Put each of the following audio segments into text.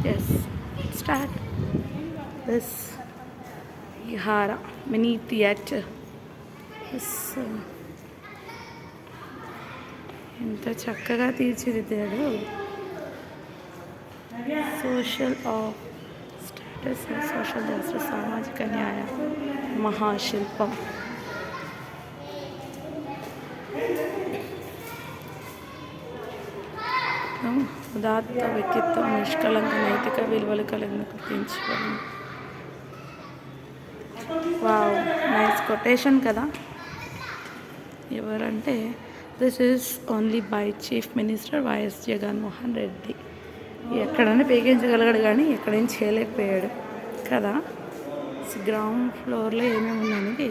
Yes, start this Vihara mini theatre. This ఎంత చక్కగా తీర్చిదిద్దాడు. Social of status, social justice, సామాజిక న్యాయ మహాశిల్పం. ఉదాత్త వ్యక్తిత్వం, నిష్కలంక నైతిక విలువలు కలిగిన గుర్తించబడింది. వావ్, నైస్ కొటేషన్ కదా. ఎవరంటే this is only by chief minister YS Jaganmohan Reddy. ఎక్కడైనా పేకించగలిగాడు కానీ ఎక్కడేం చేయలేకపోయాడు కదా. గ్రౌండ్ ఫ్లోర్లో ఏమేమి ఉన్నాయని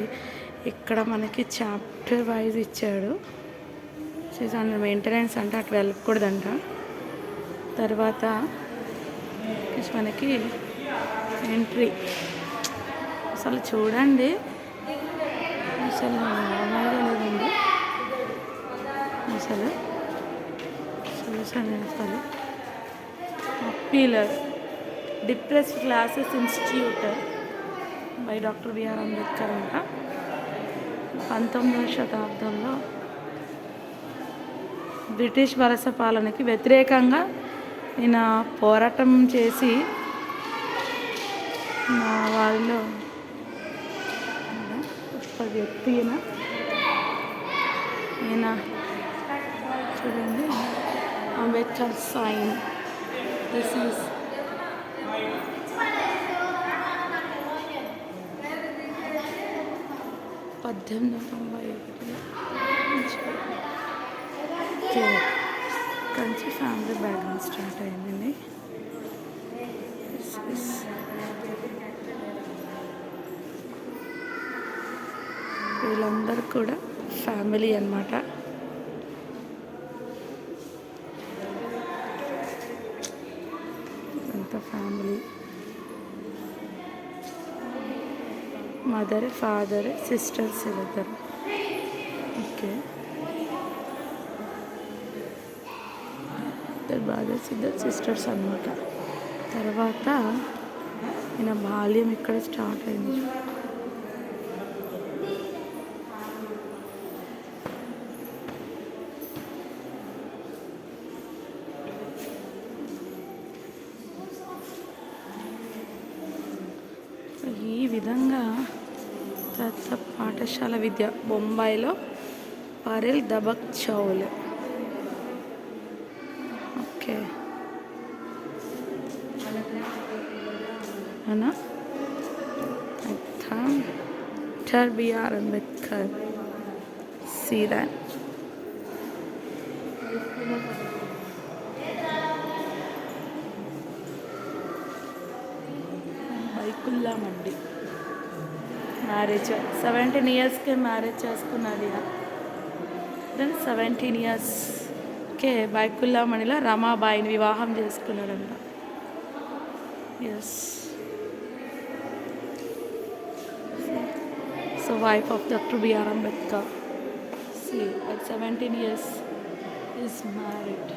ఇక్కడ మనకి చాప్టర్ వైజ్ ఇచ్చాడు. అండర్ మెయింటెనెన్స్ అంటే అటు వెళ్ళకూడదంట. తర్వాత మనకి ఎంట్రీ అసలు చూడండి, అసలు నార్మల్గా లేదండి. అసలు అసలు అప్పీలర్ depressed classes institute by doctor B R Ambedkar అంట. 19వ శతాబ్దంలో బ్రిటిష్ వలస పాలనకి వ్యతిరేకంగా ఈయన పోరాటం చేసి నా వారిలో ఒక వ్యక్తి ఈయన చూడండి, Ambedkar sign. This is Kanchi family background start అయిందండి. వీళ్ళందరూ కూడా ఫ్యామిలీ అన్నమాట. అంత ఫ్యామిలీ, మదర్, ఫాదర్, సిస్టర్స్ ఇద్దరు. ఓకే, ఇద్దరు బ్రదర్స్, ఇద్దరు సిస్టర్స్ అన్నమాట. తర్వాత ఈయన బాల్యం ఇక్కడ స్టార్ట్ అయింది. ఈ విధంగా తర్వాత పాఠశాల విద్య బొంబాయిలో పరేల్ దబక్ చౌల్. ఓకే అనా doctor B R Ambedkar. See that? Byculla mandi marriage 17 ఇయర్స్కే మ్యారేజ్ చేసుకున్నది. 17 ఇయర్స్కే బైకుల్లా మండిలో రమాబాయిని వివాహం చేసుకున్నాడంట. Yes, so wife of doctor B R Ambedkar. See, at 17 years is married.